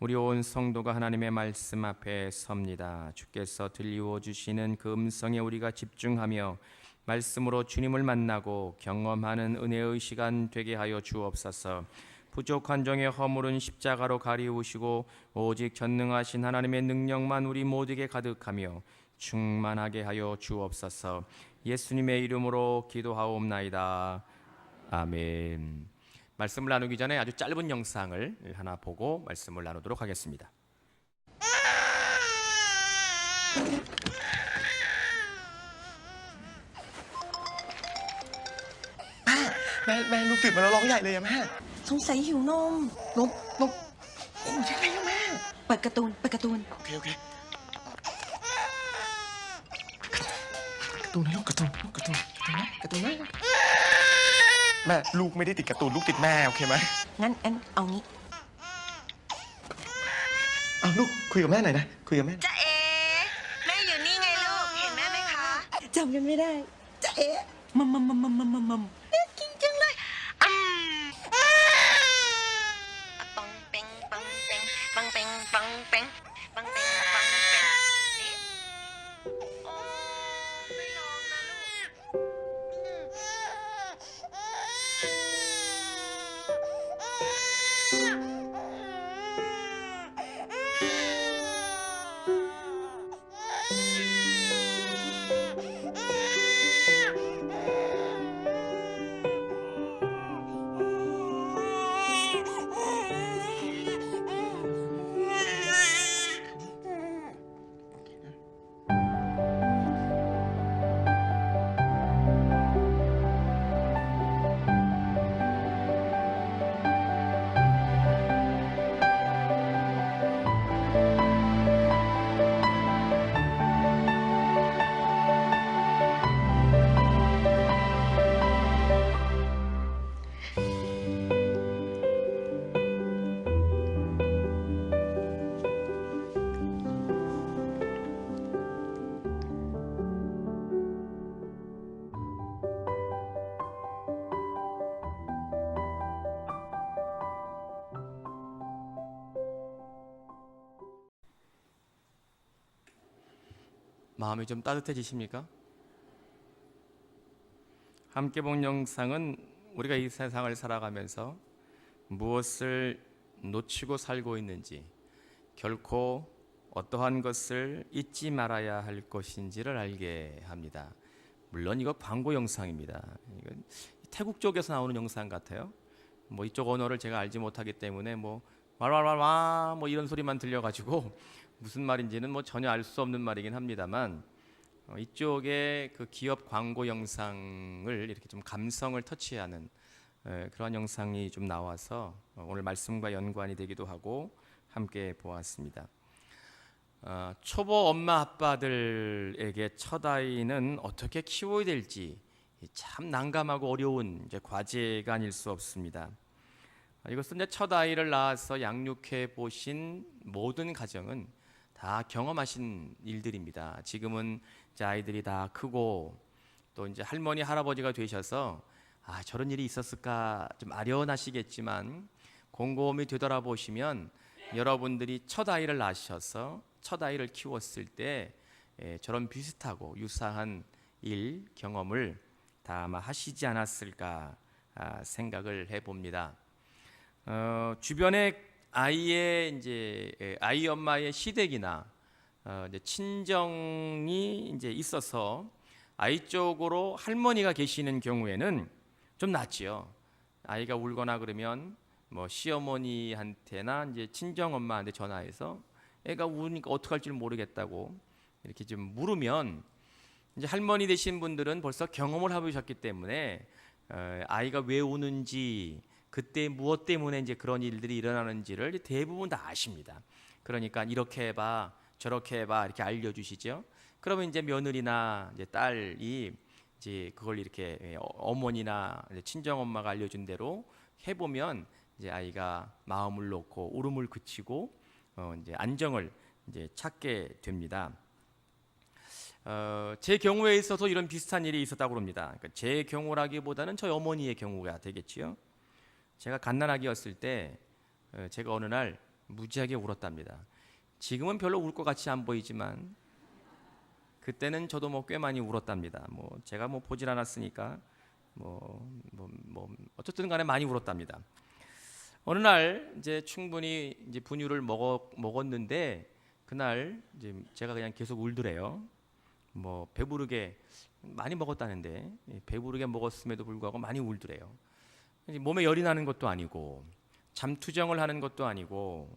우리 온 성도가 하나님의 말씀 앞에 섭니다. 주께서 들리워 주시는 그 음성에 우리가 집중하며 말씀으로 주님을 만나고 경험하는 은혜의 시간 되게 하여 주옵소서. 부족한 종의 허물은 십자가로 가리우시고 오직 전능하신 하나님의 능력만 우리 모두에게 가득하며 충만하게 하여 주옵소서. 예수님의 이름으로 기도하옵나이다. 아멘. 말씀을 나누기 전에 아주 짧은 영상을 하나 보고 말씀을 나누도록 하겠습니다.แม่ลูกตื่นมาแล้วร้องใหญ่เลยอะแม่ สงสัยหิวนม นมโอ้ยยังไงอะแม่ เปิดการ์ตูน โอเคการ์ตูนนะลูกการ์ตูนนะการ์ตูนนะแม่ลูกไม่ได้ติดการ์ตูนลูกติดแม่โอเคไหม งั้นเอางี้ อ้าวลูกคุยกับแม่หน่อยนะคุยกับแม่ จ๊ะเอ๋แม่อยู่นี่ไงลูก เห็นแม่ไหมคะ จำกันไม่ได้จะเอ๊ะมัม เอ๊ะกินจังเลยปังเป่งปังเป่งปังเป่งปังเป่งปังเป่งปังเป่งนี่โอ้ไม่ร้องนะลู마음이 좀 따뜻해지십니까? 함께 본 영상은 우리가 이 세상을 살아가면서 무엇을 놓치고 살고 있는지, 결코 어떠한 것을 잊지 말아야 할 것인지를 알게 합니다. 물론 이거 광고 영상입니다. 이건 태국 쪽에서 나오는 영상 같아요. 뭐 이쪽 언어를 제가 알지 못하기 때문에 뭐 왈왈왈와 뭐 이런 소리만 들려가지고 무슨 말인지는 뭐 전혀 알 수 없는 말이긴 합니다만, 이쪽의 그 기업 광고 영상을 이렇게 좀 감성을 터치하는 그런 영상이 좀 나와서 오늘 말씀과 연관이 되기도 하고 함께 보았습니다. 초보 엄마 아빠들에게 첫 아이는 어떻게 키워야 될지 참 난감하고 어려운 이제 과제가 아닐 수 없습니다. 이것은 이제 첫 아이를 낳아서 양육해 보신 모든 가정은 다 경험하신 일들입니다. 지금은 이제 아이들이 다 크고 또 이제 할머니 할아버지가 되셔서 저런 일이 있었을까 좀 아련하시겠지만 곰곰이 되돌아보시면 여러분들이 첫 아이를 낳으셔서 첫 아이를 키웠을 때 저런 비슷하고 유사한 일 경험을 다 아마 하시지 않았을까 생각을 해봅니다. 주변에 아이의 이제 아이 엄마의 시댁이나 이제 친정이 이제 있어서 아이 쪽으로 할머니가 계시는 경우에는 좀 낫지요. 아이가 울거나 그러면 뭐 시어머니한테나 이제 친정 엄마한테 전화해서 애가 우니까 어떡할 줄 모르겠다고 이렇게 좀 물으면 이제 할머니 되신 분들은 벌써 경험을 해보셨기 때문에 아이가 왜 우는지 그때 무엇 때문에 이제 그런 일들이 일어나는지를 대부분 다 아십니다. 그러니까 이렇게 해봐, 저렇게 해봐 이렇게 알려주시죠. 그러면 이제 며느리나 이제 딸이 이제 그걸 이렇게 어머니나 친정 엄마가 알려준 대로 해보면 이제 아이가 마음을 놓고 울음을 그치고 이제 안정을 이제 찾게 됩니다. 제 경우에 있어서 이런 비슷한 일이 있었다고 합니다. 그러니까 제 경우라기보다는 저희 어머니의 경우가 되겠지요. 제가 갓난아기였을 때 제가 어느 날 무지하게 울었답니다. 지금은 별로 울 것 같이 안 보이지만 그때는 저도 뭐 꽤 많이 울었답니다. 뭐 제가 뭐 보질 않았으니까 어쨌든 간에 많이 울었답니다. 어느 날 이제 충분히 이제 분유를 먹었는데 그날 이제 제가 그냥 계속 울더래요. 뭐 배부르게 많이 먹었다는데 배부르게 먹었음에도 불구하고 많이 울더래요. 이제 몸에 열이 나는 것도 아니고 잠투정을 하는 것도 아니고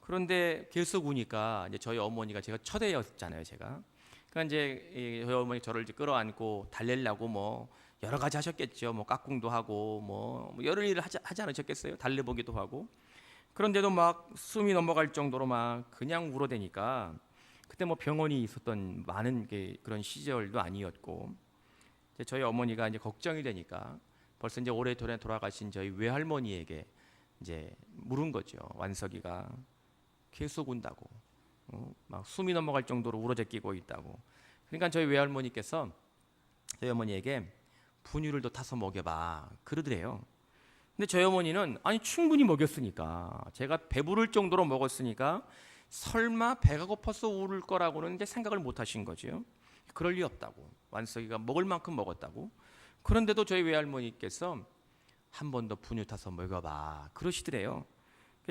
그런데 계속 우니까 이제 저희 어머니가 제가 첫애였잖아요, 제가. 그러니까 이제 저희 어머니 저를 이제 끌어안고 달래려고 뭐 여러 가지 하셨겠죠. 뭐 깍꿍도 하고 뭐 여러 일을 하지 않으셨겠어요? 달래보기도 하고. 그런데도 막 숨이 넘어갈 정도로 막 그냥 울어대니까 그때 뭐 병원이 있었던 많은 그런 시절도 아니었고 이제 저희 어머니가 이제 걱정이 되니까 벌써 이제 오래전에 돌아가신 저희 외할머니에게 이제 물은 거죠. 완석이가 계속 운다고, 막 숨이 넘어갈 정도로 울어제끼고 있다고. 그러니까 저희 외할머니께서 저희 어머니에게 분유를 더 타서 먹여봐 그러더래요. 근데 저희 어머니는 아니 충분히 먹였으니까 제가 배부를 정도로 먹었으니까 설마 배가 고파서 울을 거라고는 이제 생각을 못 하신 거죠. 그럴 리 없다고. 완석이가 먹을 만큼 먹었다고. 그런데도 저희 외할머니께서 한 번 더 분유 타서 먹여봐 그러시더래요.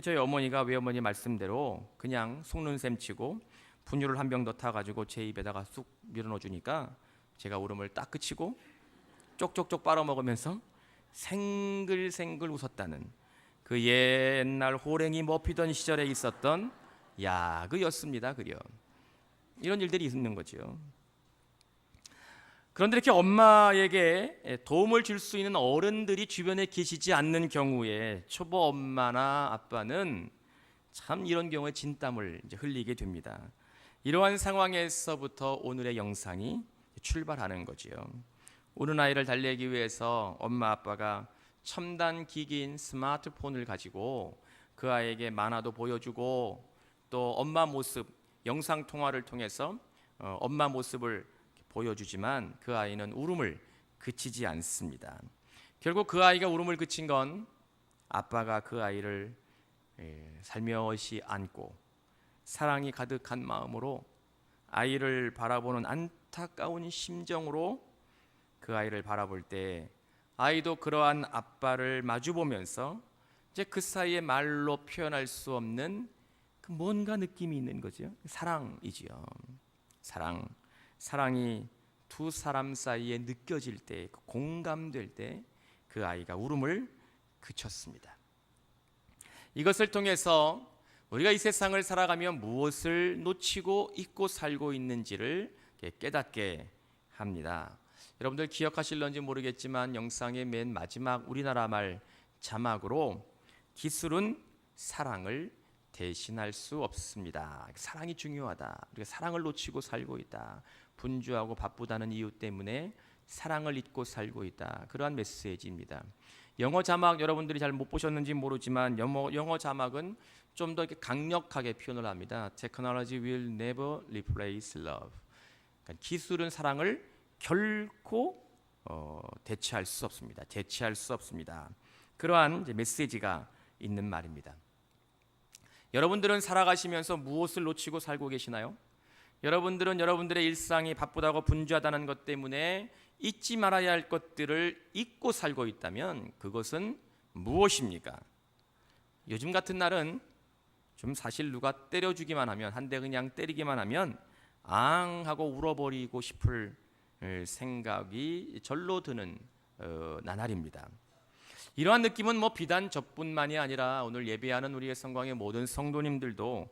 저희 어머니가 외어머니 말씀대로 그냥 속는 셈 치고 분유를 한 병 더 타가지고 제 입에다가 쑥 밀어넣어 주니까 제가 울음을 딱 그치고 쪽쪽쪽 빨아먹으면서 생글생글 웃었다는 그 옛날 호랭이 먹히던 시절에 있었던 야그였습니다. 그려 이런 일들이 있는 거죠. 그런데 이렇게 엄마에게 도움을 줄 수 있는 어른들이 주변에 계시지 않는 경우에 초보 엄마나 아빠는 참 이런 경우에 진땀을 이제 흘리게 됩니다. 이러한 상황에서부터 오늘의 영상이 출발하는 거지요. 우는 아이를 달래기 위해서 엄마 아빠가 첨단 기기인 스마트폰을 가지고 그 아이에게 만화도 보여주고 또 엄마 모습 영상 통화를 통해서 엄마 모습을 보여주지만 그 아이는 울음을 그치지 않습니다. 결국 그 아이가 울음을 그친 건 아빠가 그 아이를 살며시 안고 사랑이 가득한 마음으로 아이를 바라보는 안타까운 심정으로 그 아이를 바라볼 때 아이도 그러한 아빠를 마주보면서 이제 그 사이에 말로 표현할 수 없는 그 뭔가 느낌이 있는 거죠. 사랑이지요. 사랑이 두 사람 사이에 느껴질 때, 공감될 때 그 아이가 울음을 그쳤습니다. 이것을 통해서 우리가 이 세상을 살아가며 무엇을 놓치고 잊고 살고 있는지를 깨닫게 합니다. 여러분들 기억하실런지 모르겠지만 영상의 맨 마지막 우리나라 말 자막으로 기술은 사랑을 대신할 수 없습니다. 사랑이 중요하다. 우리가 사랑을 놓치고 살고 있다. 분주하고 바쁘다는 이유 때문에 사랑을 잊고 살고 있다. 그러한 메시지입니다. 영어 자막 여러분들이 잘 못 보셨는지 모르지만 영어 자막은 좀 더 강력하게 표현을 합니다. Technology will never replace love. 그러니까 기술은 사랑을 결코 대체할 수 없습니다. 그러한 이제 메시지가 있는 말입니다. 여러분들은 살아가시면서 무엇을 놓치고 살고 계시나요? 여러분들은 여러분들의 일상이 바쁘다고 분주하다는 것 때문에 잊지 말아야 할 것들을 잊고 살고 있다면 그것은 무엇입니까? 요즘 같은 날은 좀 사실 누가 때려주기만 하면 한 대 그냥 때리기만 하면 앙 하고 울어버리고 싶을 생각이 절로 드는 나날입니다. 이러한 느낌은 비단 저뿐만이 아니라 오늘 예배하는 우리의 성광의 모든 성도님들도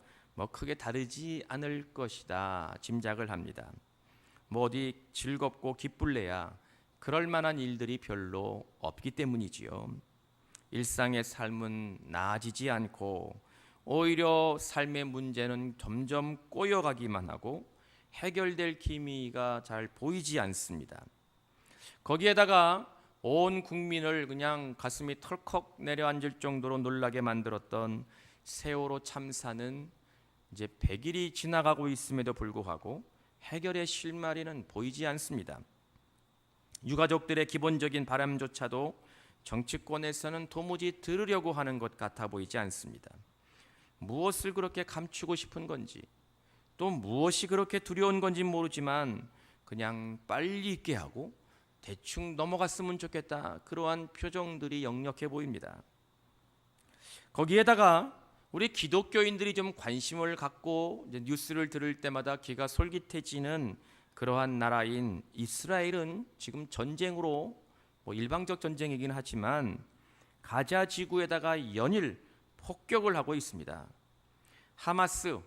크게 다르지 않을 것이다 짐작을 합니다. 어디 즐겁고 기쁠래야 그럴 만한 일들이 별로 없기 때문이지요. 일상의 삶은 나아지지 않고 오히려 삶의 문제는 점점 꼬여가기만 하고 해결될 기미가 잘 보이지 않습니다. 거기에다가 온 국민을 그냥 가슴이 털컥 내려앉을 정도로 놀라게 만들었던 세월호 참사는 이제 100일이 지나가고 있음에도 불구하고 해결의 실마리는 보이지 않습니다. 유가족들의 기본적인 바람조차도 정치권에서는 도무지 들으려고 하는 것 같아 보이지 않습니다. 무엇을 그렇게 감추고 싶은 건지, 또 무엇이 그렇게 두려운 건지 모르지만 그냥 빨리 있게 하고 대충 넘어갔으면 좋겠다, 그러한 표정들이 역력해 보입니다. 거기에다가 우리 기독교인들이 좀 관심을 갖고 이제 뉴스를 들을 때마다 귀가 솔깃해지는 그러한 나라인 이스라엘은 지금 전쟁으로, 일방적 전쟁이긴 하지만 가자 지구에다가 연일 폭격을 하고 있습니다. 하마스,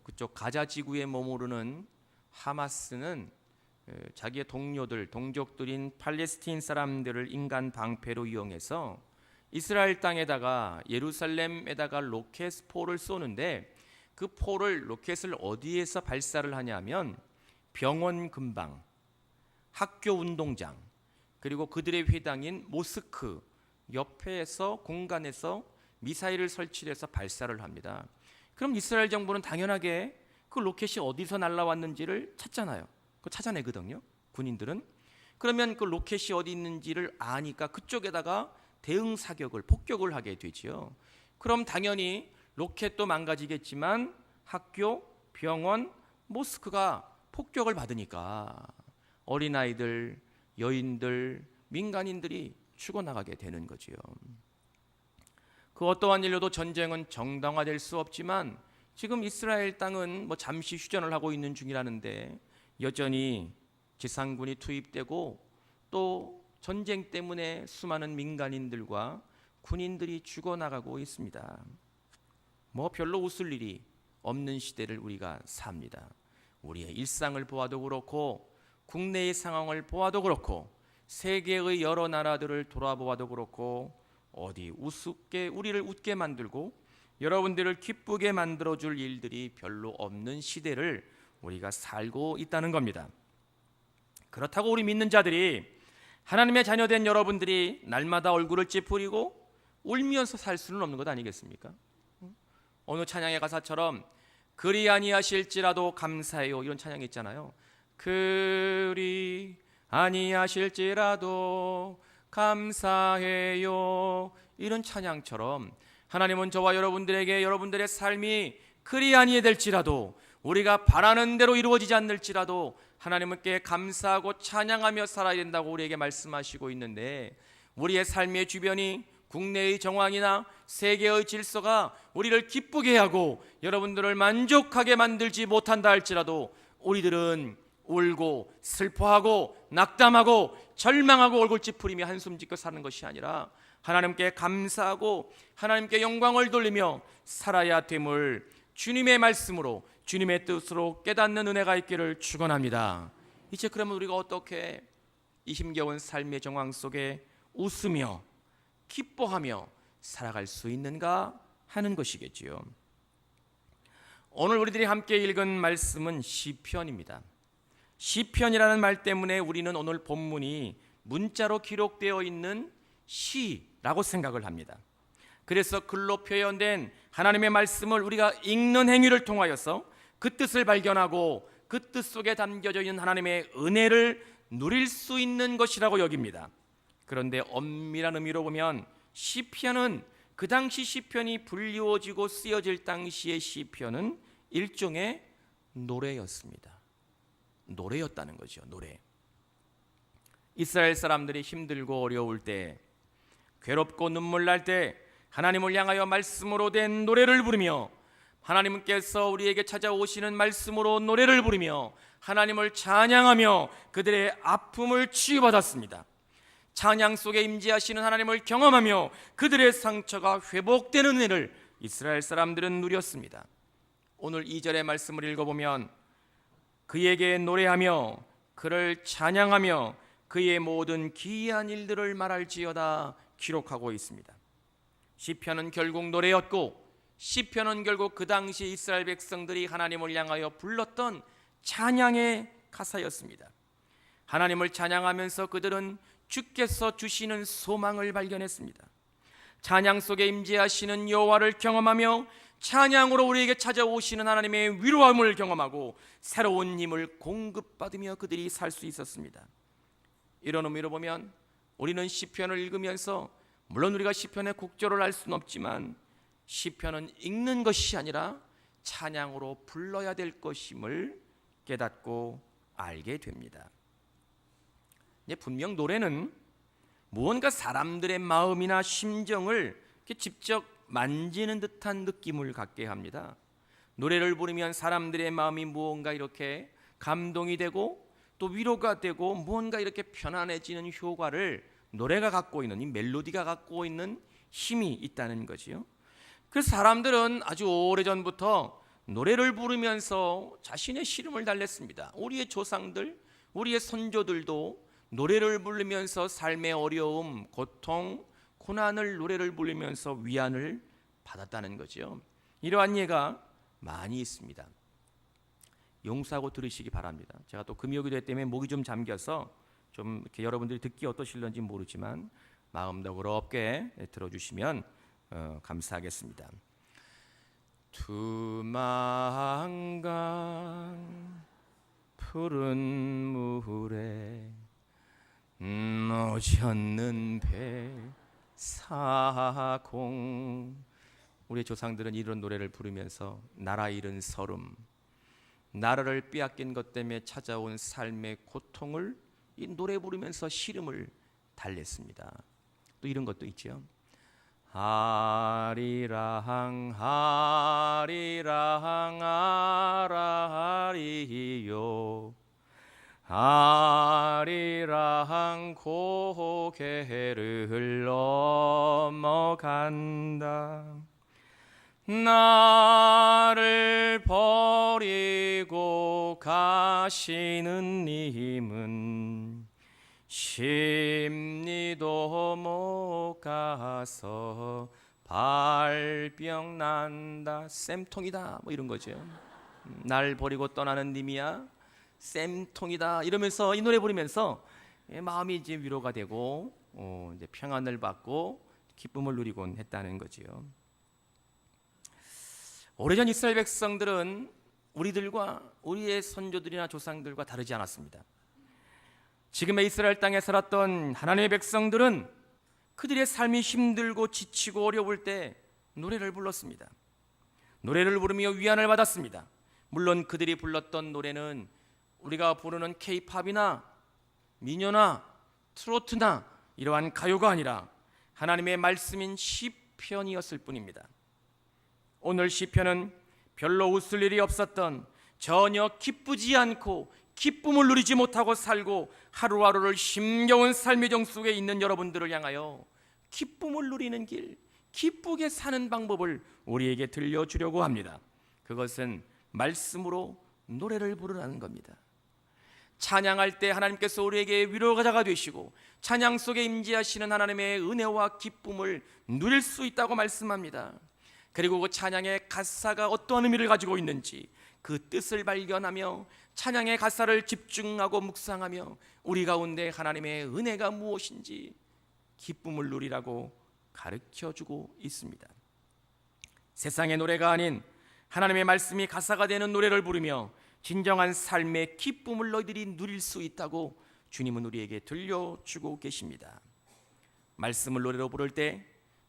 그쪽 가자 지구에 머무르는 하마스는 자기의 동료들, 동족들인 팔레스틴 사람들을 인간 방패로 이용해서 이스라엘 땅에다가, 예루살렘에다가 로켓포를 쏘는데, 그 포를, 로켓을 어디에서 발사를 하냐면 병원 근방, 학교 운동장, 그리고 그들의 회당인 모스크 옆에서 공간에서 미사일을 설치해서 발사를 합니다. 그럼 이스라엘 정부는 당연하게 그 로켓이 어디서 날아왔는지를 찾잖아요. 그 찾아내거든요, 군인들은. 그러면 그 로켓이 어디 있는지를 아니까 그쪽에다가 대응 사격을, 폭격을 하게 되지요. 그럼 당연히 로켓도 망가지겠지만 학교, 병원, 모스크가 폭격을 받으니까 어린아이들, 여인들, 민간인들이 죽어나가게 되는 거지요. 그 어떠한 일로도 전쟁은 정당화될 수 없지만 지금 이스라엘 땅은 잠시 휴전을 하고 있는 중이라는데 여전히 지상군이 투입되고 또 전쟁 때문에 수많은 민간인들과 군인들이 죽어나가고 있습니다. 별로 웃을 일이 없는 시대를 우리가 삽니다. 우리의 일상을 보아도 그렇고 국내의 상황을 보아도 그렇고 세계의 여러 나라들을 돌아보아도 그렇고 어디 우습게, 우리를 웃게 만들고 여러분들을 기쁘게 만들어줄 일들이 별로 없는 시대를 우리가 살고 있다는 겁니다. 그렇다고 우리 믿는 자들이, 하나님의 자녀된 여러분들이 날마다 얼굴을 찌푸리고 울면서 살 수는 없는 것 아니겠습니까? 어느 찬양의 가사처럼 그리 아니하실지라도 감사해요, 이런 찬양이 있잖아요. 그리 아니하실지라도 감사해요, 이런 찬양처럼 하나님은 저와 여러분들에게 여러분들의 삶이 그리 아니될지라도, 우리가 바라는 대로 이루어지지 않을지라도 하나님께 감사하고 찬양하며 살아야 된다고 우리에게 말씀하시고 있는데, 우리의 삶의 주변이, 국내의 정황이나 세계의 질서가 우리를 기쁘게 하고 여러분들을 만족하게 만들지 못한다 할지라도 우리들은 울고 슬퍼하고 낙담하고 절망하고 얼굴 찌푸리며 한숨 짓고 사는 것이 아니라 하나님께 감사하고 하나님께 영광을 돌리며 살아야 됨을 주님의 말씀으로, 주님의 뜻으로 깨닫는 은혜가 있기를 축원합니다. 이제 그러면 우리가 어떻게 이 힘겨운 삶의 정황 속에 웃으며 기뻐하며 살아갈 수 있는가 하는 것이겠지요. 오늘 우리들이 함께 읽은 말씀은 시편입니다. 시편이라는 말 때문에 우리는 오늘 본문이 문자로 기록되어 있는 시라고 생각을 합니다. 그래서 글로 표현된 하나님의 말씀을 우리가 읽는 행위를 통하여서 그 뜻을 발견하고 그 뜻 속에 담겨져 있는 하나님의 은혜를 누릴 수 있는 것이라고 여깁니다. 그런데 엄밀한 의미로 보면 시편은, 그 당시 시편이 불리워지고 쓰여질 당시의 시편은 일종의 노래였습니다. 노래였다는 거죠. 노래. 이스라엘 사람들이 힘들고 어려울 때, 괴롭고 눈물 날 때 하나님을 향하여 말씀으로 된 노래를 부르며, 하나님께서 우리에게 찾아오시는 말씀으로 노래를 부르며 하나님을 찬양하며 그들의 아픔을 치유받았습니다. 찬양 속에 임재하시는 하나님을 경험하며 그들의 상처가 회복되는 은혜를 이스라엘 사람들은 누렸습니다. 오늘 2절의 말씀을 읽어보면 그에게 노래하며 그를 찬양하며 그의 모든 기이한 일들을 말할지어다 기록하고 있습니다. 시편은 결국 노래였고, 시편은 결국 그 당시 이스라엘 백성들이 하나님을 향하여 불렀던 찬양의 가사였습니다. 하나님을 찬양하면서 그들은 주께서 주시는 소망을 발견했습니다. 찬양 속에 임재하시는 여호와를 경험하며 찬양으로 우리에게 찾아오시는 하나님의 위로함을 경험하고 새로운 힘을 공급받으며 그들이 살 수 있었습니다. 이런 의미로 보면 우리는 시편을 읽으면서, 물론 우리가 시편의 곡절을 알 수는 없지만 시편은 읽는 것이 아니라 찬양으로 불러야 될 것임을 깨닫고 알게 됩니다. 분명 노래는 무언가 사람들의 마음이나 심정을 이렇게 직접 만지는 듯한 느낌을 갖게 합니다. 노래를 부르면 사람들의 마음이 무언가 이렇게 감동이 되고 또 위로가 되고 무언가 이렇게 편안해지는 효과를 노래가 갖고 있는, 이 멜로디가 갖고 있는 힘이 있다는 거지요. 그래서 사람들은 아주 오래전부터 노래를 부르면서 자신의 시름을 달랬습니다. 우리의 조상들, 우리의 선조들도 노래를 부르면서 삶의 어려움, 고통, 고난을 노래를 부르면서 위안을 받았다는 거죠. 이러한 예가 많이 있습니다. 용서하고 들으시기 바랍니다. 제가 또 금요기도 때문에 목이 좀 잠겨서 좀 이렇게 여러분들이 듣기 어떠실런지 모르지만 마음도 어렵게 들어주시면 감사하겠습니다. 두만강 푸른 물에 오젓는 배사공. 우리 조상들은 이런 노래를 부르면서 나라 잃은 서름, 나라를 빼앗긴 것 때문에 찾아온 삶의 고통을 이 노래 부르면서 시름을 달랬습니다. 또 이런 것도 있죠. 하리랑 하리랑 아라리요 하리랑 고개를 넘어간다. 나를 버리고 가시는 님은 십리도 못 가서 발병 난다. 쌤통이다 뭐 이런 거죠. 날 버리고 떠나는 님이야 쌤통이다 이러면서 이 노래 부르면서 마음이 이제 위로가 되고 이제 평안을 받고 기쁨을 누리곤 했다는 거지요. 오래전 이스라엘 백성들은 우리들과 우리의 선조들이나 조상들과 다르지 않았습니다. 지금의 이스라엘 땅에 살았던 하나님의 백성들은 그들의 삶이 힘들고 지치고 어려울 때 노래를 불렀습니다. 노래를 부르며 위안을 받았습니다. 물론 그들이 불렀던 노래는 우리가 부르는 K-팝이나 민요나 트로트나 이러한 가요가 아니라 하나님의 말씀인 시편이었을 뿐입니다. 오늘 시편은 별로 웃을 일이 없었던, 전혀 기쁘지 않고 기쁨을 누리지 못하고 살고 하루하루를 힘겨운 삶의 정 속에 있는 여러분들을 향하여 기쁨을 누리는 길, 기쁘게 사는 방법을 우리에게 들려주려고 합니다. 그것은 말씀으로 노래를 부르라는 겁니다. 찬양할 때 하나님께서 우리에게 위로가자가 되시고 찬양 속에 임재하시는 하나님의 은혜와 기쁨을 누릴 수 있다고 말씀합니다. 그리고 그 찬양의 가사가 어떠한 의미를 가지고 있는지 그 뜻을 발견하며 찬양의 가사를 집중하고 묵상하며 우리 가운데 하나님의 은혜가 무엇인지 기쁨을 누리라고 가르쳐주고 있습니다. 세상의 노래가 아닌 하나님의 말씀이 가사가 되는 노래를 부르며 진정한 삶의 기쁨을 너희들이 누릴 수 있다고 주님은 우리에게 들려주고 계십니다. 말씀을 노래로 부를 때,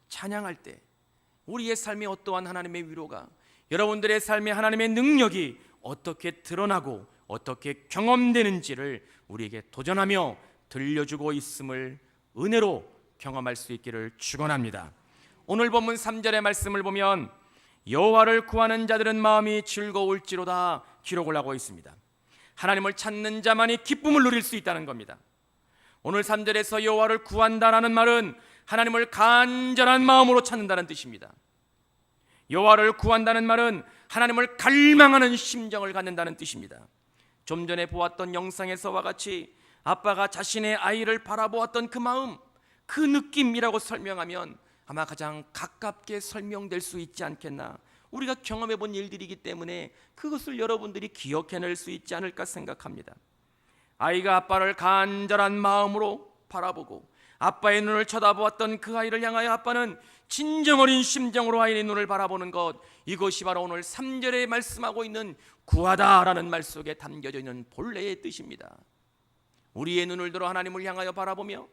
찬양할 때 우리의 삶에 어떠한 하나님의 위로가, 여러분들의 삶에 하나님의 능력이 어떻게 드러나고 어떻게 경험되는지를 우리에게 도전하며 들려주고 있음을 은혜로 경험할 수 있기를 축원합니다. 오늘 본문 3절의 말씀을 보면 여호와를 구하는 자들은 마음이 즐거울지로다 기록을 하고 있습니다. 하나님을 찾는 자만이 기쁨을 누릴 수 있다는 겁니다. 오늘 3절에서 여호와를 구한다라는 말은 하나님을 간절한 마음으로 찾는다는 뜻입니다. 여호와를 구한다는 말은 하나님을 갈망하는 심정을 갖는다는 뜻입니다. 좀 전에 보았던 영상에서와 같이 아빠가 자신의 아이를 바라보았던 그 마음, 그 느낌이라고 설명하면 아마 가장 가깝게 설명될 수 있지 않겠나. 우리가 경험해 본 일들이기 때문에 그것을 여러분들이 기억해낼 수 있지 않을까 생각합니다. 아이가 아빠를 간절한 마음으로 바라보고 아빠의 눈을 쳐다보았던 그 아이를 향하여 아빠는 진정 어린 심정으로 아이의 눈을 바라보는 것, 이것이 바로 오늘 3절에 말씀하고 있는 구하다라는 말 속에 담겨져 있는 본래의 뜻입니다. 우리의 눈을 들어 하나님을 향하여 바라보며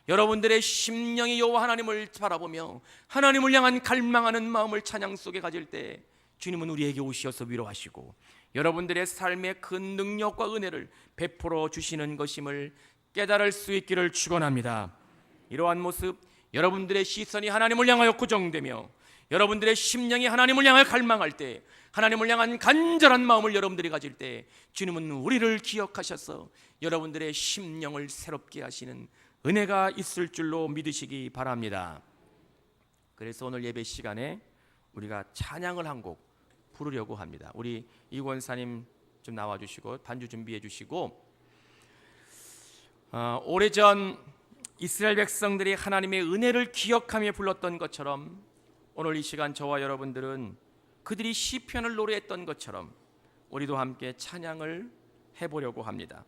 여러분들의 심령이 여호와 하나님을 바라보며 하나님을 향한 갈망하는 마음을 찬양 속에 가질 때 주님은 우리에게 오셔서 위로하시고 여러분들의 삶의 큰 능력과 은혜를 베풀어 주시는 것임을 깨달을 수 있기를 축원합니다. 이러한 모습, 여러분들의 시선이 하나님을 향하여 고정되며 여러분들의 심령이 하나님을 향해 갈망할 때, 하나님을 향한 간절한 마음을 여러분들이 가질 때 주님은 우리를 기억하셔서 여러분들의 심령을 새롭게 하시는 은혜가 있을 줄로 믿으시기 바랍니다. 그래서 오늘 예배 시간에 우리가 찬양을 한 곡 부르려고 합니다. 우리 이권사님 좀 나와주시고 반주 준비해 주시고, 오래전 이스라엘 백성들이 하나님의 은혜를 기억하며 불렀던 것처럼 오늘 이 시간 저와 여러분들은 그들이 시편을 노래했던 것처럼 우리도 함께 찬양을 해보려고 합니다.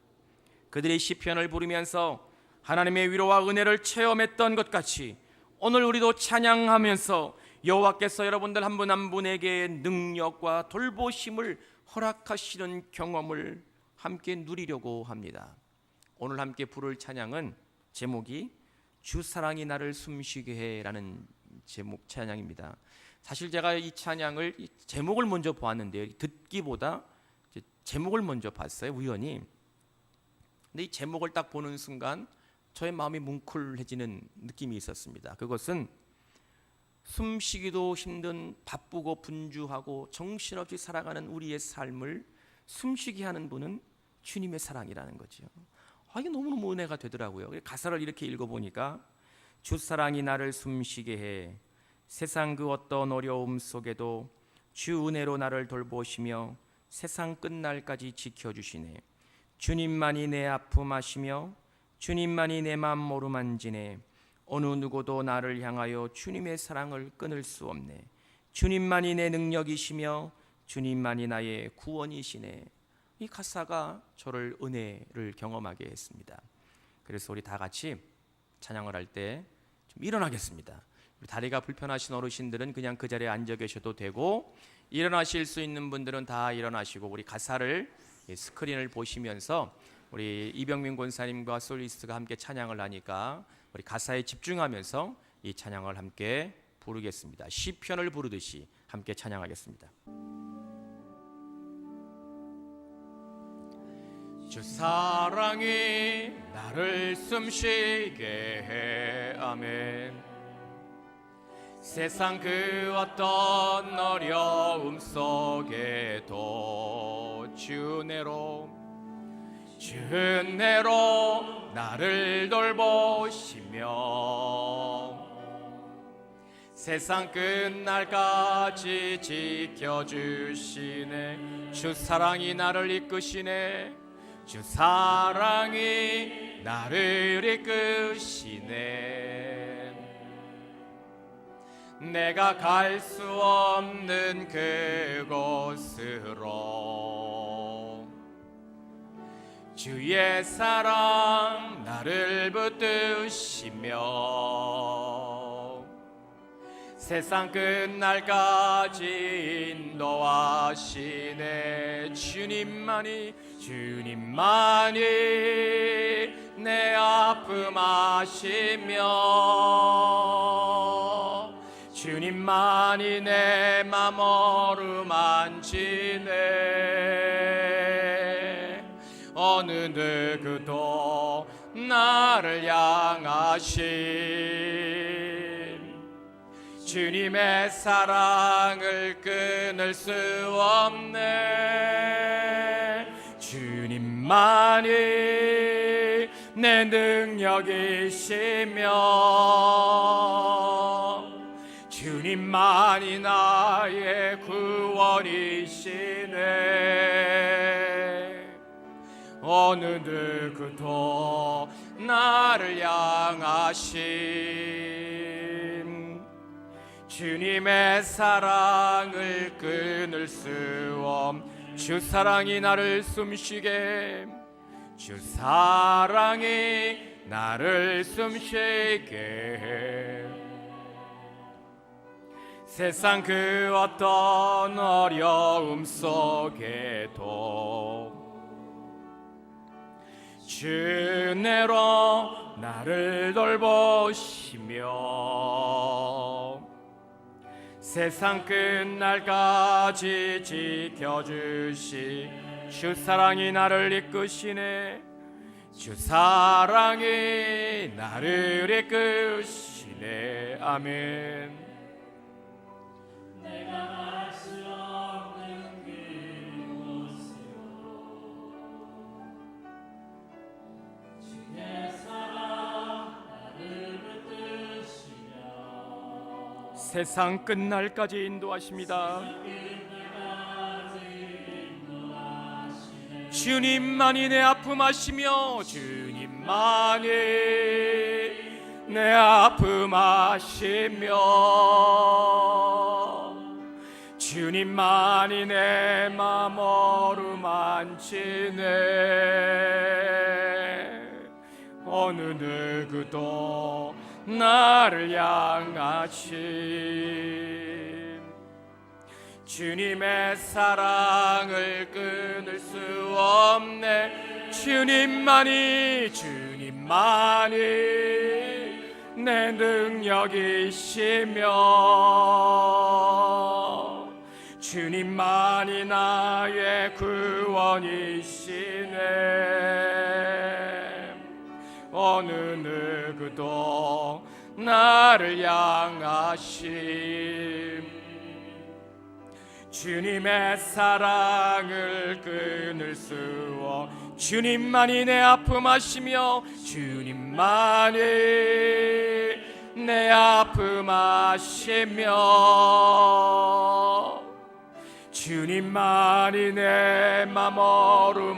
그들이 시편을 부르면서 하나님의 위로와 은혜를 체험했던 것 같이 오늘 우리도 찬양하면서 여호와께서 여러분들 한 분 한 분에게 능력과 돌보심을 허락하시는 경험을 함께 누리려고 합니다. 오늘 함께 부를 찬양은 제목이 주 사랑이 나를 숨쉬게 해라는 제목 찬양입니다. 사실 제가 이 찬양을 제목을 먼저 보았는데요, 듣기보다 제목을 먼저 봤어요, 우연히. 근데 이 제목을 딱 보는 순간 저의 마음이 뭉클해지는 느낌이 있었습니다. 그것은 숨쉬기도 힘든 바쁘고 분주하고 정신없이 살아가는 우리의 삶을 숨쉬게 하는 분은 주님의 사랑이라는 거죠. 이게 너무너무 은혜가 되더라고요. 가사를 이렇게 읽어보니까 주 사랑이 나를 숨쉬게 해 세상 그 어떤 어려움 속에도 주 은혜로 나를 돌보시며 세상 끝날까지 지켜주시네. 주님만이 내 아픔 아시며 주님만이 내 맘 모르만지네. 어느 누구도 나를 향하여 주님의 사랑을 끊을 수 없네. 주님만이 내 능력이시며 주님만이 나의 구원이시네. 이 가사가 저를 은혜를 경험하게 했습니다. 그래서 우리 다 같이 찬양을 할 때 좀 일어나겠습니다. 다리가 불편하신 어르신들은 그냥 그 자리에 앉아 계셔도 되고, 일어나실 수 있는 분들은 다 일어나시고 우리 가사를 스크린을 보시면서 우리 이병민 권사님과 솔리스트가 함께 찬양을 하니까 우리 가사에 집중하면서 이 찬양을 함께 부르겠습니다. 시편을 부르듯이 함께 찬양하겠습니다. 주 사랑이 나를 숨쉬게 해. 아멘. 세상 그 어떤 어려움 속에도 주 은혜로 나를 돌보시며 세상 끝날까지 지켜주시네. 주 사랑이 나를 이끄시네. 주 사랑이 나를 이끄시네. 내가 갈 수 없는 그곳으로 주의 사랑 나를 붙드시며 세상 끝날까지 인도하시네. 주님만이 내 아픔 아시며 주님만이 내 맘 어루만지네. 어느 누구도 나를 향하신 주님의 사랑을 끊을 수 없네. 주님만이 내 능력이시며 주님만이 나의 구원이시네. 어느 누구도 나를 향하신 주님의 사랑을 끊을 수 없. 주 사랑이 나를 숨쉬게, 주 사랑이 나를 숨쉬게 해. 세상 그 어떤 어려움 속에도 주 은혜로 나를 돌보시며 세상 끝날까지 지켜주시 주 사랑이 나를 이끄시네. 주 사랑이 나를 이끄시네. 아멘. 세상 끝날까지 인도하십니다. 주님만이 내 아픔 아시며 주님만이 내 아픔 아시며 주님만이 내 맘 어루만지네. 어느 누구도 나를 향하신 주님의 사랑을 끊을 수 없네. 주님만이 내 능력이시며 주님만이 나의 구원이시네. 어느 누구도 나를 향하심 주님의 사랑을 끊을 수 없. 주님만이 내 아픔 아시며 주님만이 내 아픔 아시며 주님만이 내 맘 어루만지네.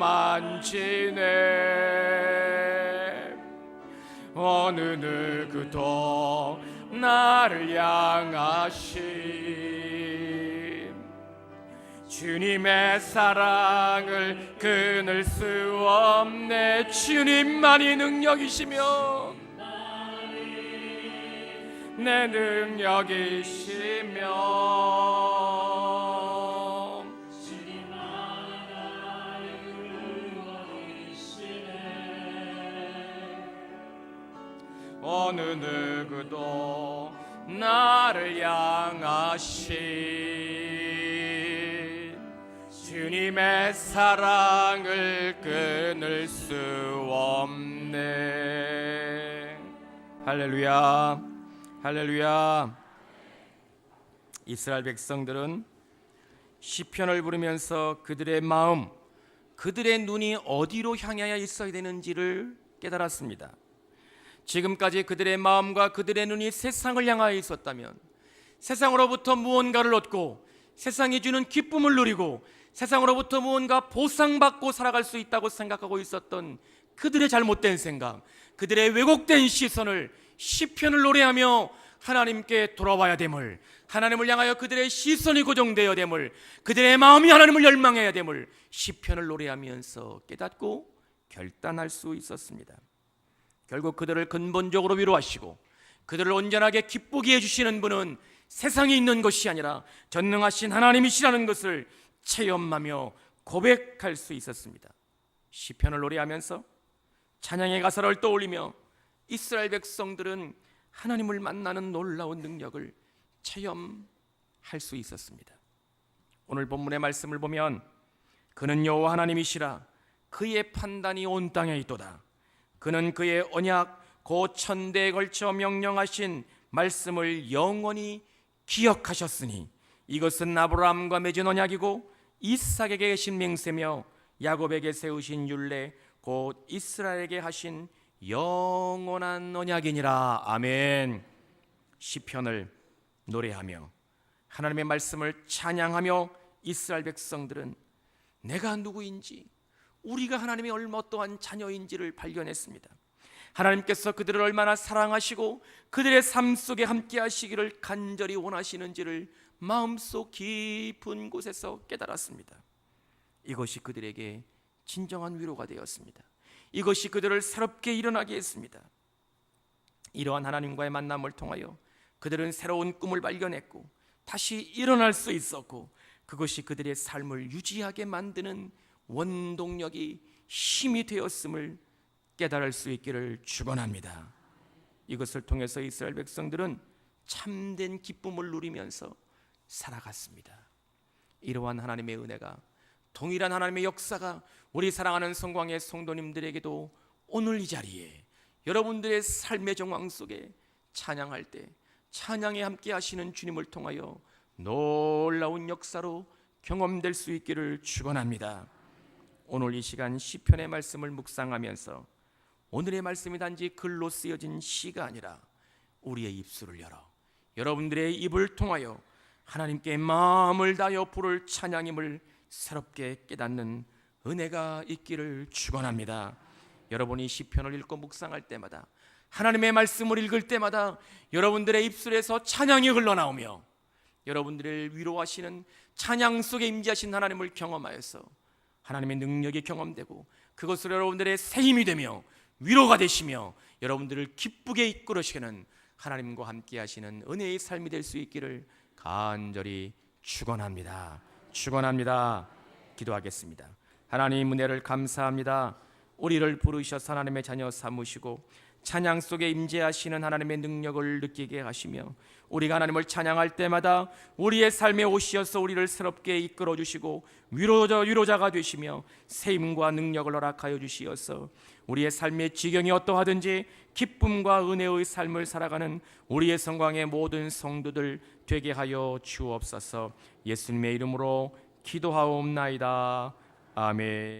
어느 누구도 나를 향하신 주님의 사랑을 끊을 수 없네. 주님만이 능력이시며 내 능력이시며 어느 누구도 나를 향하신 주님의 사랑을 끊을 수 없네. 할렐루야, 할렐루야. 이스라엘 백성들은 시편을 부르면서 그들의 마음, 그들의 눈이 어디로 향하여 있어야 되는지를 깨달았습니다. 지금까지 그들의 마음과 그들의 눈이 세상을 향하여 있었다면, 세상으로부터 무언가를 얻고 세상이 주는 기쁨을 누리고 세상으로부터 무언가 보상받고 살아갈 수 있다고 생각하고 있었던 그들의 잘못된 생각, 그들의 왜곡된 시선을 시편을 노래하며 하나님께 돌아와야 됨을, 하나님을 향하여 그들의 시선이 고정되어야 됨을, 그들의 마음이 하나님을 열망해야 됨을 시편을 노래하면서 깨닫고 결단할 수 있었습니다. 결국 그들을 근본적으로 위로하시고 그들을 온전하게 기쁘게 해주시는 분은 세상에 있는 것이 아니라 전능하신 하나님이시라는 것을 체험하며 고백할 수 있었습니다. 시편을 노래하면서 찬양의 가사를 떠올리며 이스라엘 백성들은 하나님을 만나는 놀라운 능력을 체험할 수 있었습니다. 오늘 본문의 말씀을 보면 그는 여호와 하나님이시라 그의 판단이 온 땅에 있도다. 그는 그의 언약 곧 천대에 걸쳐 명령하신 말씀을 영원히 기억하셨으니 이것은 아브라함과 맺은 언약이고 이삭에게 하신 맹세며 야곱에게 세우신 율례 곧 이스라엘에게 하신 영원한 언약이니라. 아멘. 시편을 노래하며 하나님의 말씀을 찬양하며 이스라엘 백성들은 내가 누구인지, 우리가 하나님의 어떠한 자녀인지를 발견했습니다. 하나님께서 그들을 얼마나 사랑하시고 그들의 삶 속에 함께 하시기를 간절히 원하시는지를 마음속 깊은 곳에서 깨달았습니다. 이것이 그들에게 진정한 위로가 되었습니다. 이것이 그들을 새롭게 일어나게 했습니다. 이러한 하나님과의 만남을 통하여 그들은 새로운 꿈을 발견했고 다시 일어날 수 있었고, 그것이 그들의 삶을 유지하게 만드는 원동력이 힘이 되었음을 깨달을 수 있기를 축원합니다. 이것을 통해서 이스라엘 백성들은 참된 기쁨을 누리면서 살아갔습니다. 이러한 하나님의 은혜가, 동일한 하나님의 역사가 우리 사랑하는 성광의 성도님들에게도 오늘 이 자리에 여러분들의 삶의 정황 속에 찬양할 때 찬양에 함께 하시는 주님을 통하여 놀라운 역사로 경험될 수 있기를 축원합니다. 오늘 이 시간 시편의 말씀을 묵상하면서 오늘의 말씀이 단지 글로 쓰여진 시가 아니라 우리의 입술을 열어 여러분들의 입을 통하여 하나님께 마음을 다하여 부를 찬양임을 새롭게 깨닫는 은혜가 있기를 축원합니다. 여러분이 시편을 읽고 묵상할 때마다, 하나님의 말씀을 읽을 때마다 여러분들의 입술에서 찬양이 흘러나오며 여러분들을 위로하시는 찬양 속에 임재하신 하나님을 경험하여서 하나님의 능력이 경험되고 그것으로 여러분들의 새 힘이 되며 위로가 되시며 여러분들을 기쁘게 이끌으시는 하나님과 함께 하시는 은혜의 삶이 될 수 있기를 간절히 축원합니다. 축원합니다. 기도하겠습니다. 하나님 은혜를 감사합니다. 우리를 부르셔서 하나님의 자녀 삼으시고 찬양 속에 임재하시는 하나님의 능력을 느끼게 하시며 우리가 하나님을 찬양할 때마다 우리의 삶에 오시어서 우리를 새롭게 이끌어 주시고 위로자가 되시며 새 힘과 능력을 허락하여 주시어서 우리의 삶의 지경이 어떠하든지 기쁨과 은혜의 삶을 살아가는 우리의 성광의 모든 성도들 되게 하여 주옵소서. 예수님의 이름으로 기도하옵나이다. 아멘.